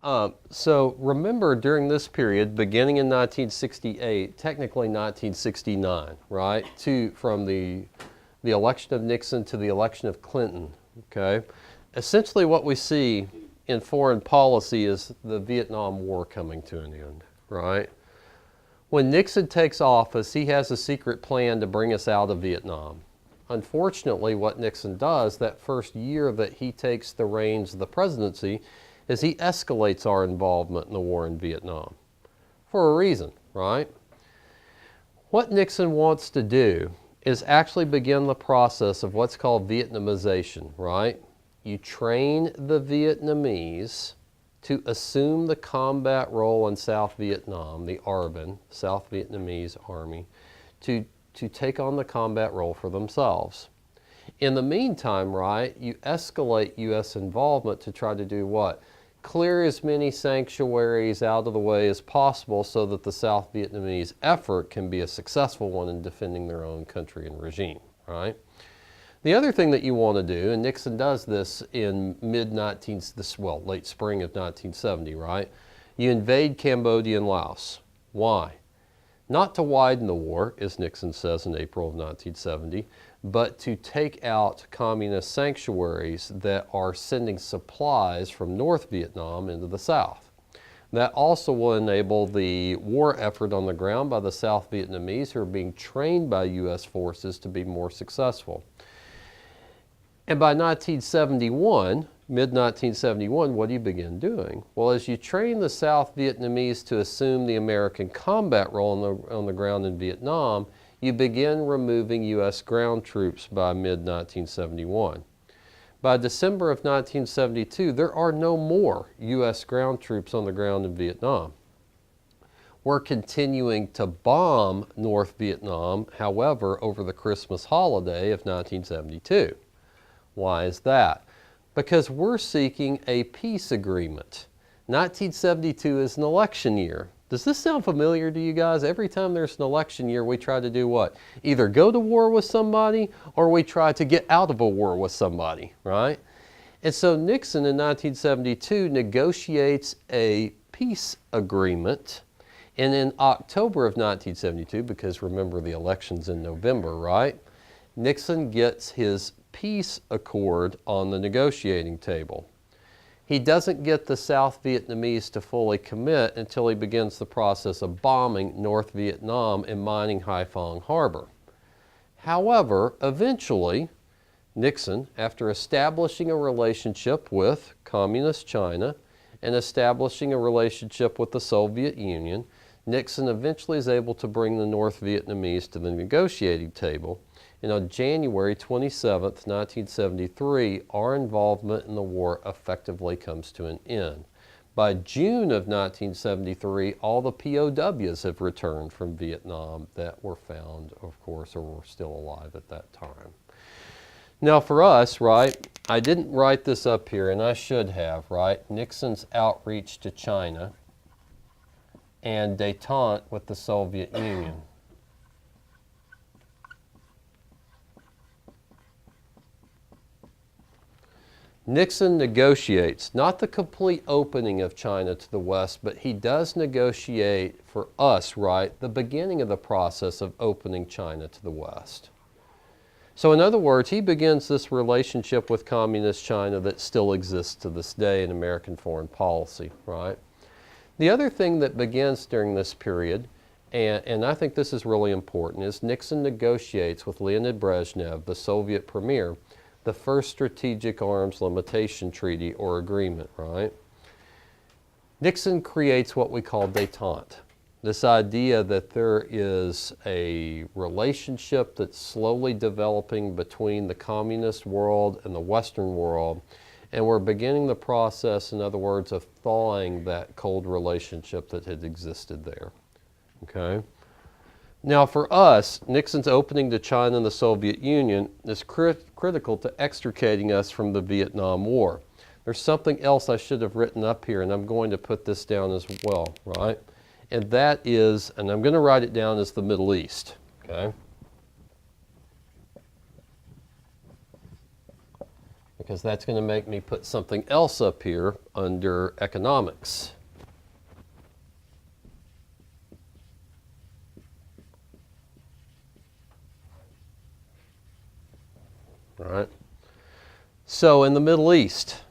So remember, during this period, beginning in 1968, technically 1969, right? From the election of Nixon to the election of Clinton, okay? Essentially what we see in foreign policy is the Vietnam War coming to an end, right? When Nixon takes office, he has a secret plan to bring us out of Vietnam. Unfortunately, what Nixon does that first year that he takes the reins of the presidency is he escalates our involvement in the war in Vietnam for a reason, right? What Nixon wants to do is actually begin the process of what's called Vietnamization, right? You train the Vietnamese to assume the combat role in South Vietnam, the ARVN, South Vietnamese Army, to take on the combat role for themselves. In the meantime, right, you escalate U.S. involvement to try to do what? Clear as many sanctuaries out of the way as possible so that the South Vietnamese effort can be a successful one in defending their own country and regime, right? The other thing that you want to do, and Nixon does this in late spring of 1970, right? You invade Cambodia and Laos. Why? Not to widen the war, as Nixon says in April of 1970, but to take out communist sanctuaries that are sending supplies from North Vietnam into the South. That also will enable the war effort on the ground by the South Vietnamese who are being trained by U.S. forces to be more successful. And by 1971, mid-1971, what do you begin doing? Well, as you train the South Vietnamese to assume the American combat role on the ground in Vietnam, you begin removing U.S. ground troops by mid-1971. By December of 1972, there are no more U.S. ground troops on the ground in Vietnam. We're continuing to bomb North Vietnam, however, over the Christmas holiday of 1972. Why is that? Because we're seeking a peace agreement. 1972 is an election year. Does this sound familiar to you guys? Every time there's an election year, we try to do what? Either go to war with somebody or we try to get out of a war with somebody, right? And so Nixon in 1972 negotiates a peace agreement. And in October of 1972, because remember the election's in November, right? Nixon gets his peace accord on the negotiating table. He doesn't get the South Vietnamese to fully commit until he begins the process of bombing North Vietnam and mining Haiphong Harbor. However, eventually, Nixon, after establishing a relationship with Communist China and establishing a relationship with the Soviet Union, Nixon eventually is able to bring the North Vietnamese to the negotiating table. And on January 27, 1973, our involvement in the war effectively comes to an end. By June of 1973, all the POWs have returned from Vietnam that were found, of course, or were still alive at that time. Now for us, right, I didn't write this up here, and I should have, right? Nixon's outreach to China and détente with the Soviet Union. Nixon negotiates, not the complete opening of China to the West, but he does negotiate for us, right, the beginning of the process of opening China to the West. So in other words, he begins this relationship with Communist China that still exists to this day in American foreign policy, right? The other thing that begins during this period, and I think this is really important, is Nixon negotiates with Leonid Brezhnev, the Soviet premier, the first strategic arms limitation treaty or agreement, right? Nixon creates what we call détente. This idea that there is a relationship that's slowly developing between the communist world and the Western world, and we're beginning the process, in other words, of thawing that cold relationship that had existed there, okay? Now for us, Nixon's opening to China and the Soviet Union is critical to extricating us from the Vietnam War. There's something else I should have written up here, and I'm going to put this down as well, right? And that is, and I'm going to write it down as the Middle East, okay? because that's going to make me put something else up here under economics. All right. So in the Middle East,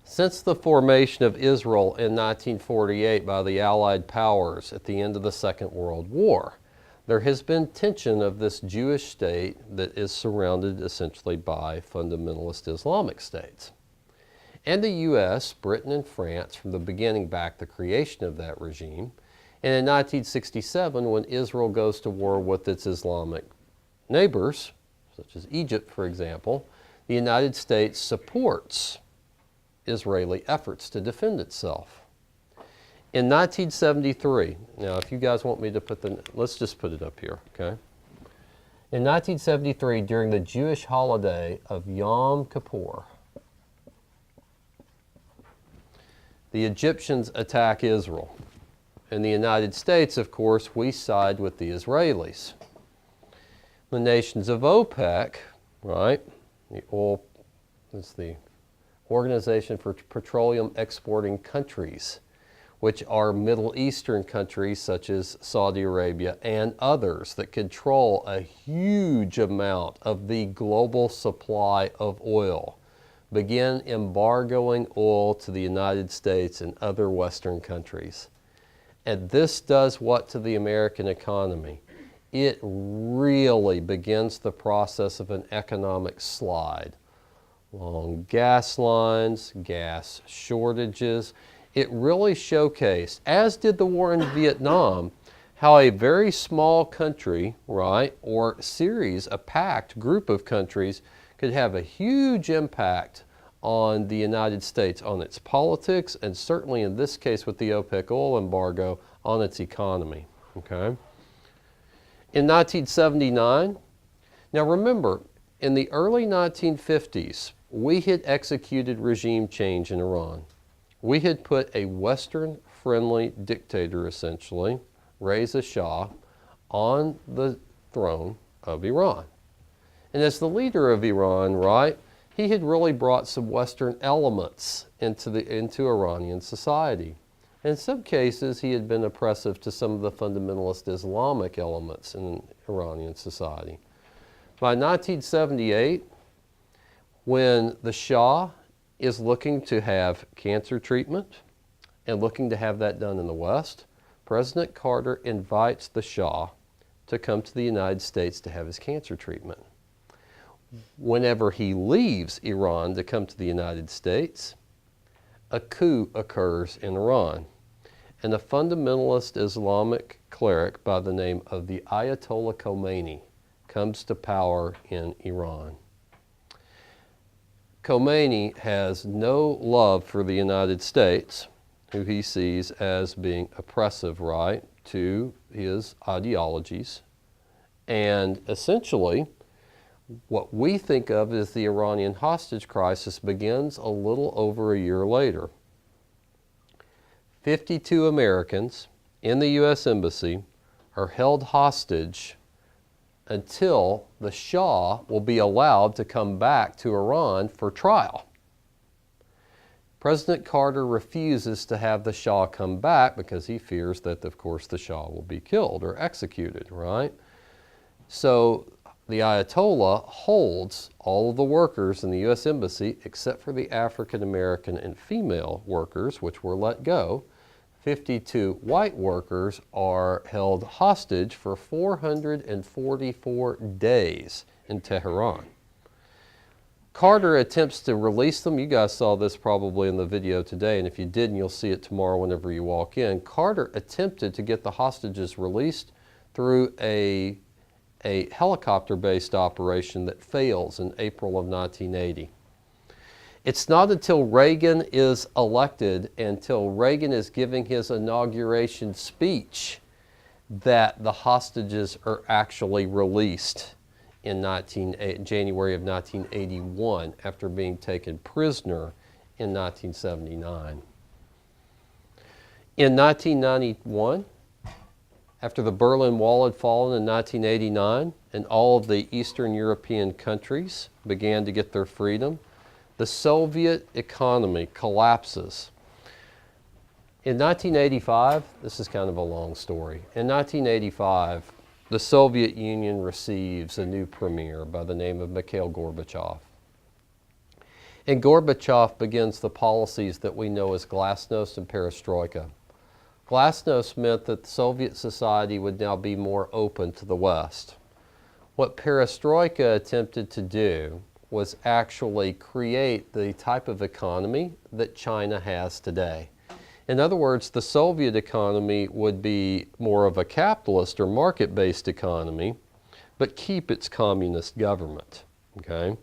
since the formation of Israel in 1948 by the Allied powers at the end of the Second World War, there has been tension of this Jewish state that is surrounded essentially by fundamentalist Islamic states. And the U.S., Britain, and France, from the beginning, backed the creation of that regime. And in 1967, when Israel goes to war with its Islamic neighbors, such as Egypt, for example, the United States supports Israeli efforts to defend itself. In 1973, now if you guys want me to put let's just put it up here, okay? In 1973, during the Jewish holiday of Yom Kippur, the Egyptians attack Israel. In the United States, of course, we side with the Israelis. The nations of OPEC, right? It's the Organization for Petroleum Exporting Countries, which are Middle Eastern countries such as Saudi Arabia and others that control a huge amount of the global supply of oil, begin embargoing oil to the United States and other Western countries. And this does what to the American economy? It really begins the process of an economic slide. Long gas lines, gas shortages. It really showcased, as did the war in Vietnam, how a very small country, right, or series, a packed group of countries, could have a huge impact on the United States, on its politics, and certainly in this case with the OPEC oil embargo, on its economy, okay? In 1979, now remember, in the early 1950s, we had executed regime change in Iran. We had put a Western-friendly dictator, essentially, Reza Shah, on the throne of Iran. And as the leader of Iran, right, he had really brought some Western elements into Iranian society. In some cases, he had been oppressive to some of the fundamentalist Islamic elements in Iranian society. By 1978, when the Shah is looking to have cancer treatment and looking to have that done in the West, President Carter invites the Shah to come to the United States to have his cancer treatment. Whenever he leaves Iran to come to the United States, a coup occurs in Iran, and a fundamentalist Islamic cleric by the name of the Ayatollah Khomeini comes to power in Iran. Khomeini has no love for the United States, who he sees as being oppressive, right, to his ideologies. And essentially, what we think of as the Iranian hostage crisis begins a little over a year later. 52 Americans in the U.S. Embassy are held hostage until the Shah will be allowed to come back to Iran for trial. President Carter refuses to have the Shah come back because he fears that, of course, the Shah will be killed or executed, right? So the Ayatollah holds all of the workers in the U.S. Embassy, except for the African American and female workers, which were let go. 52 white workers are held hostage for 444 days in Tehran. Carter attempts to release them. You guys saw this probably in the video today, and if you didn't, you'll see it tomorrow whenever you walk in. Carter attempted to get the hostages released through a helicopter-based operation that fails in April of 1980. It's not until Reagan is elected, until Reagan is giving his inauguration speech, that the hostages are actually released in January of 1981 after being taken prisoner in 1979. In 1991, after the Berlin Wall had fallen in 1989 and all of the Eastern European countries began to get their freedom, the Soviet economy collapses. In 1985, this is kind of a long story. In 1985, the Soviet Union receives a new premier by the name of Mikhail Gorbachev. And Gorbachev begins the policies that we know as Glasnost and Perestroika. Glasnost meant that Soviet society would now be more open to the West. What Perestroika attempted to do was actually create the type of economy that China has today. In other words, the Soviet economy would be more of a capitalist or market-based economy, but keep its communist government, okay?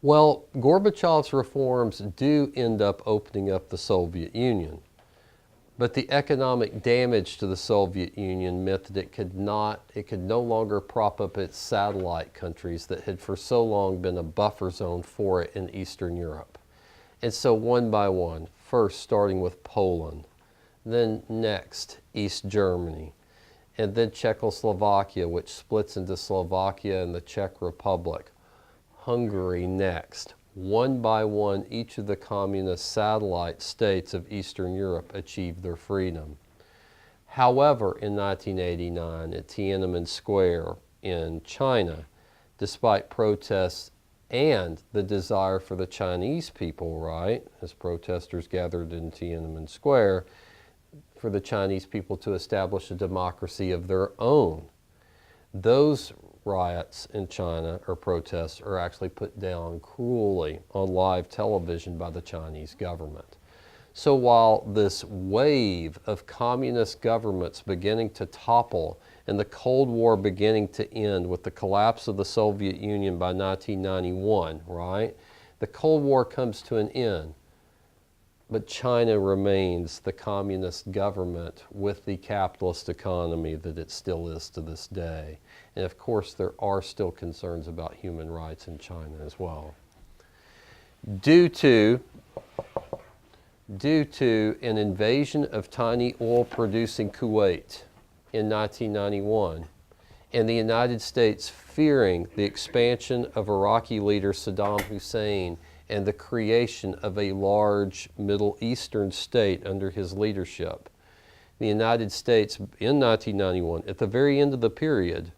Well, Gorbachev's reforms do end up opening up the Soviet Union, but the economic damage to the Soviet Union meant that it could no longer prop up its satellite countries that had for so long been a buffer zone for it in Eastern Europe. And so one by one, first starting with Poland, then next East Germany, and then Czechoslovakia, which splits into Slovakia and the Czech Republic, Hungary next. One by one, each of the communist satellite states of Eastern Europe achieved their freedom. However, in 1989 at Tiananmen Square in China, despite protests and the desire for the Chinese people, right, as protesters gathered in Tiananmen Square, for the Chinese people to establish a democracy of their own. Those riots in China, or protests, are actually put down cruelly on live television by the Chinese government. So while this wave of communist governments beginning to topple and the Cold War beginning to end with the collapse of the Soviet Union by 1991, right? The Cold War comes to an end, but China remains the communist government with the capitalist economy that it still is to this day. And of course, there are still concerns about human rights in China as well. Due to an invasion of tiny oil-producing Kuwait in 1991, and the United States fearing the expansion of Iraqi leader Saddam Hussein and the creation of a large Middle Eastern state under his leadership, the United States in 1991, at the very end of the period,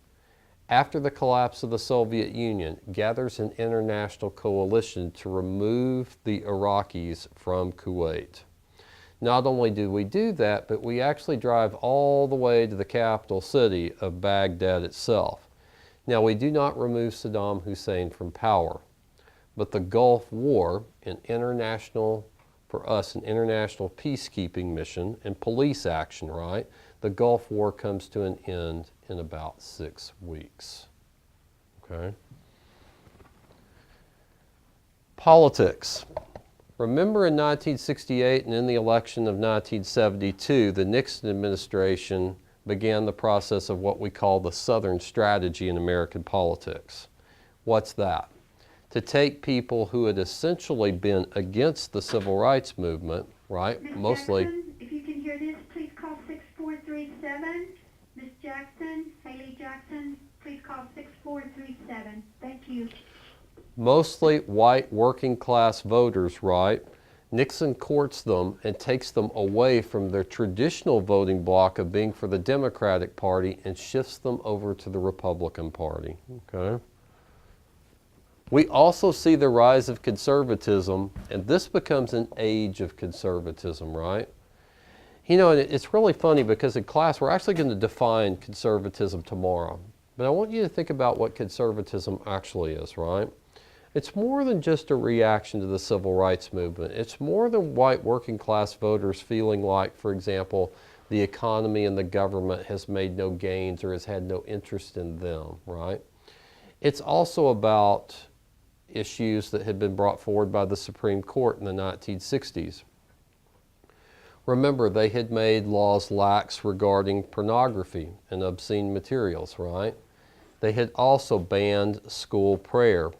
after the collapse of the Soviet Union, gathers an international coalition to remove the Iraqis from Kuwait. Not only do we do that, but we actually drive all the way to the capital city of Baghdad itself. Now, we do not remove Saddam Hussein from power, but the Gulf War, for us, an international peacekeeping mission and police action, right? The Gulf War comes to an end in about 6 weeks, okay? Politics. Remember in 1968 and in the election of 1972, the Nixon administration began the process of what we call the Southern Strategy in American politics. What's that? To take people who had essentially been against the civil rights movement, right? Ms. Mostly. Jackson, if you can hear this, please call 6437. Ms. Jackson, Haley Jackson, please call 6437. Thank you. Mostly white working class voters, right? Nixon courts them and takes them away from their traditional voting bloc of being for the Democratic Party and shifts them over to the Republican Party, okay? We also see the rise of conservatism, and this becomes an age of conservatism, right? You know, and it's really funny because in class we're actually going to define conservatism tomorrow. But I want you to think about what conservatism actually is, right? It's more than just a reaction to the civil rights movement. It's more than white working class voters feeling like, for example, the economy and the government has made no gains or has had no interest in them, right? It's also about issues that had been brought forward by the Supreme Court in the 1960s. Remember, they had made laws lax regarding pornography and obscene materials, right? They had also banned school prayer.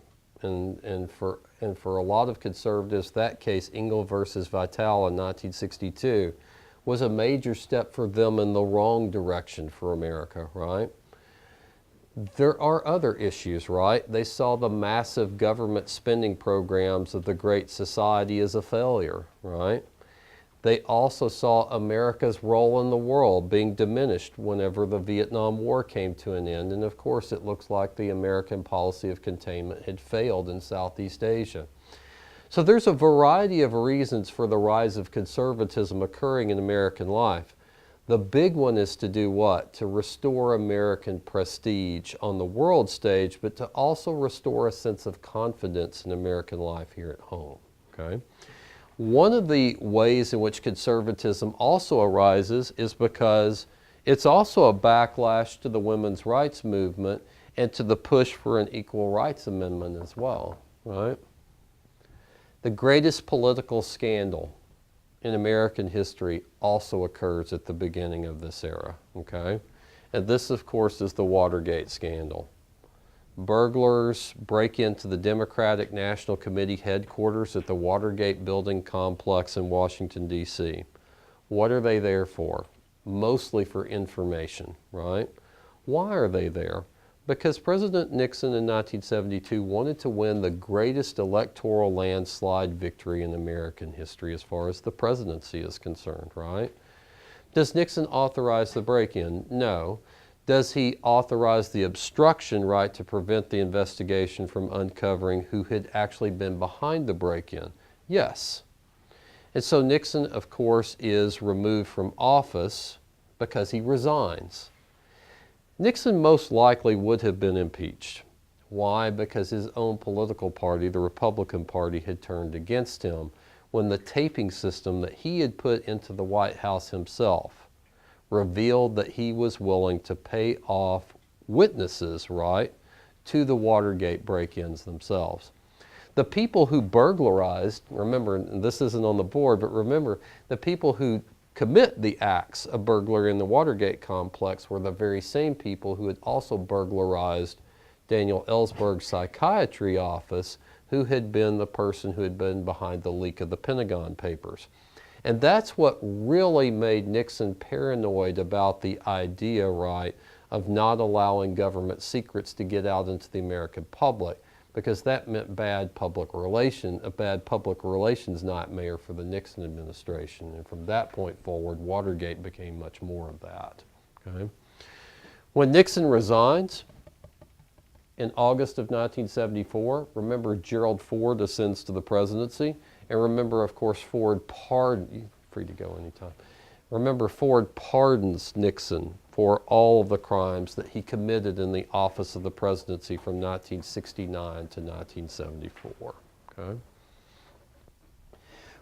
And for a lot of conservatives, that case, Engel versus Vitale in 1962, was a major step for them in the wrong direction for America, right? There are other issues, right? They saw the massive government spending programs of the Great Society as a failure, right? They also saw America's role in the world being diminished whenever the Vietnam War came to an end. And of course, it looks like the American policy of containment had failed in Southeast Asia. So there's a variety of reasons for the rise of conservatism occurring in American life. The big one is to do what? To restore American prestige on the world stage, but to also restore a sense of confidence in American life here at home, okay? One of the ways in which conservatism also arises is because it's also a backlash to the women's rights movement and to the push for an equal rights amendment as well, right? The greatest political scandal in American history also occurs at the beginning of this era, okay? And this, of course, is the Watergate scandal. Burglars break into the Democratic National Committee headquarters at the Watergate building complex in Washington, D.C. What are they there for? Mostly for information, right? Why are they there? Because President Nixon in 1972 wanted to win the greatest electoral landslide victory in American history as far as the presidency is concerned, right? Does Nixon authorize the break-in? No. Does he authorize the obstruction, right, to prevent the investigation from uncovering who had actually been behind the break-in? Yes. And so Nixon, of course, is removed from office because he resigns. Nixon most likely would have been impeached. Why? Because his own political party, the Republican Party, had turned against him when the taping system that he had put into the White House himself revealed that he was willing to pay off witnesses, right, to the Watergate break-ins themselves. The people who burglarized, remember, and this isn't on the board, but remember, the people who commit the acts of burglary in the Watergate complex were the very same people who had also burglarized Daniel Ellsberg's psychiatry office, who had been the person who had been behind the leak of the Pentagon Papers. And that's what really made Nixon paranoid about the idea, right, of not allowing government secrets to get out into the American public, because that meant a bad public relations nightmare for the Nixon administration. And from that point forward, Watergate became much more of that. Okay? When Nixon resigns in August of 1974, remember Gerald Ford ascends to the presidency. And remember, of course, Ford you're free to go anytime. Remember, Ford pardons Nixon for all of the crimes that he committed in the office of the presidency from 1969 to 1974. Okay?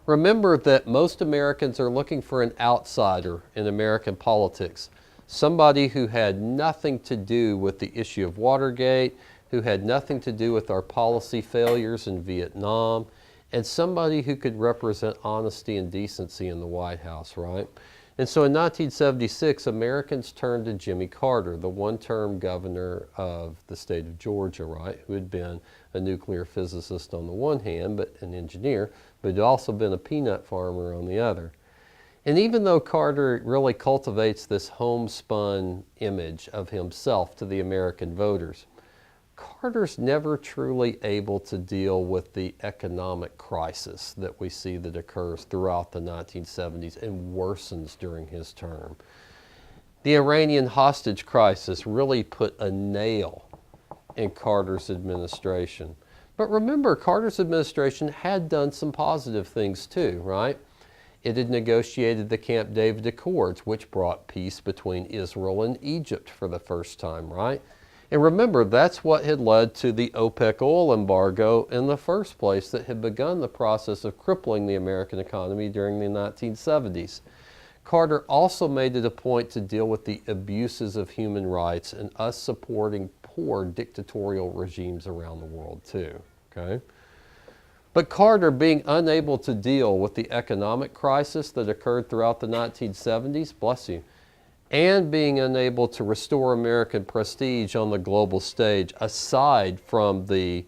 Remember that most Americans are looking for an outsider in American politics, somebody who had nothing to do with the issue of Watergate, who had nothing to do with our policy failures in Vietnam, and somebody who could represent honesty and decency in the White House, right? And so in 1976, Americans turned to Jimmy Carter, the one-term governor of the state of Georgia, right, who had been a nuclear physicist on the one hand, but an engineer, but had also been a peanut farmer on the other. And even though Carter really cultivates this homespun image of himself to the American voters, Carter's never truly able to deal with the economic crisis that we see that occurs throughout the 1970s and worsens during his term. The Iranian hostage crisis really put a nail in Carter's administration. But remember, Carter's administration had done some positive things too, right? It had negotiated the Camp David Accords, which brought peace between Israel and Egypt for the first time, right? And remember, that's what had led to the OPEC oil embargo in the first place that had begun the process of crippling the American economy during the 1970s. Carter also made it a point to deal with the abuses of human rights and us supporting poor dictatorial regimes around the world too, okay? But Carter, being unable to deal with the economic crisis that occurred throughout the 1970s, bless you, and being unable to restore American prestige on the global stage, aside from the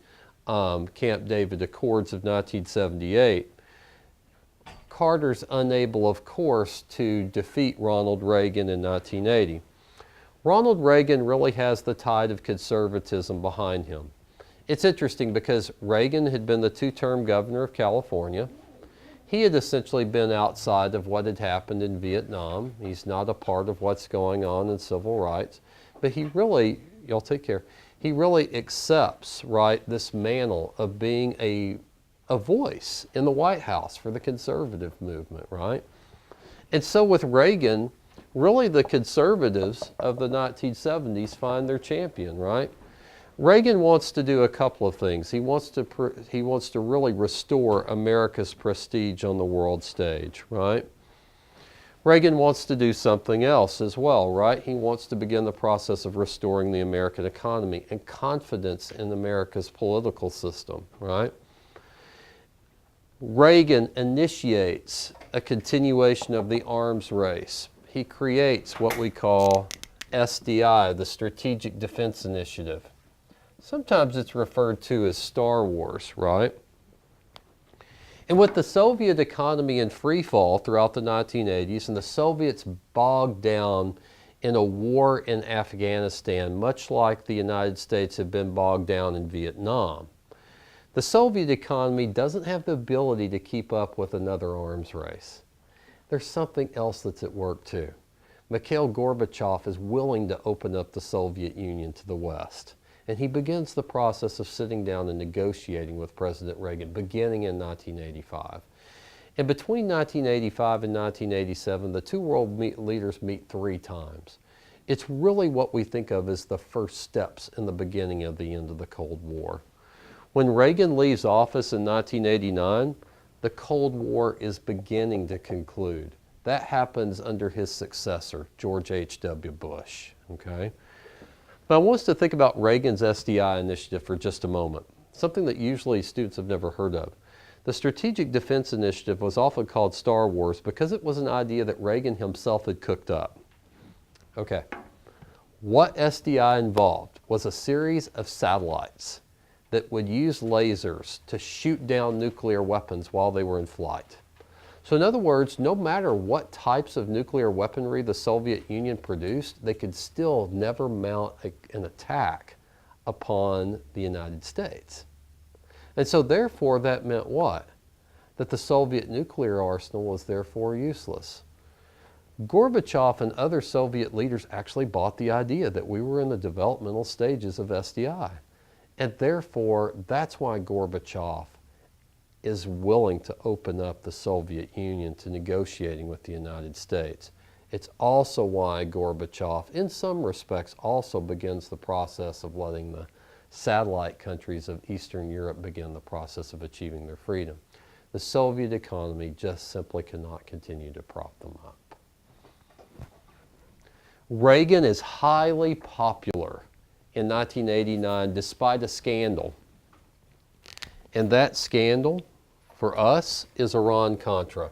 Camp David Accords of 1978, Carter's unable, of course, to defeat Ronald Reagan in 1980. Ronald Reagan really has the tide of conservatism behind him. It's interesting because Reagan had been the two-term governor of California. He had essentially been outside of what had happened in Vietnam. He's not a part of what's going on in civil rights. But he really, y'all take care, he really accepts, right, this mantle of being a voice in the White House for the conservative movement, right? And so with Reagan, really the conservatives of the 1970s find their champion, right? Reagan wants to do a couple of things. He wants to really restore America's prestige on the world stage, right? Reagan wants to do something else as well, right? He wants to begin the process of restoring the American economy and confidence in America's political system, right? Reagan initiates a continuation of the arms race. He creates what we call SDI, the Strategic Defense Initiative. Sometimes it's referred to as Star Wars, right? And with the Soviet economy in free fall throughout the 1980s and the Soviets bogged down in a war in Afghanistan, much like the United States had been bogged down in Vietnam, the Soviet economy doesn't have the ability to keep up with another arms race. There's something else that's at work too. Mikhail Gorbachev is willing to open up the Soviet Union to the West. And he begins the process of sitting down and negotiating with President Reagan, beginning in 1985. And between 1985 and 1987, the two world leaders meet 3 times. It's really what we think of as the first steps in the beginning of the end of the Cold War. When Reagan leaves office in 1989, the Cold War is beginning to conclude. That happens under his successor, George H.W. Bush, okay? But I want us to think about Reagan's SDI initiative for just a moment, something that usually students have never heard of. The Strategic Defense Initiative was often called Star Wars because it was an idea that Reagan himself had cooked up. Okay, what SDI involved was a series of satellites that would use lasers to shoot down nuclear weapons while they were in flight. So in other words, no matter what types of nuclear weaponry the Soviet Union produced, they could still never mount an attack upon the United States. And so therefore that meant what? That the Soviet nuclear arsenal was therefore useless. Gorbachev and other Soviet leaders actually bought the idea that we were in the developmental stages of SDI. And therefore, that's why Gorbachev is willing to open up the Soviet Union to negotiating with the United States. It's also why Gorbachev, in some respects, also begins the process of letting the satellite countries of Eastern Europe begin the process of achieving their freedom. The Soviet economy just simply cannot continue to prop them up. Reagan is highly popular in 1989 despite a scandal. And that scandal, for us, is Iran-Contra.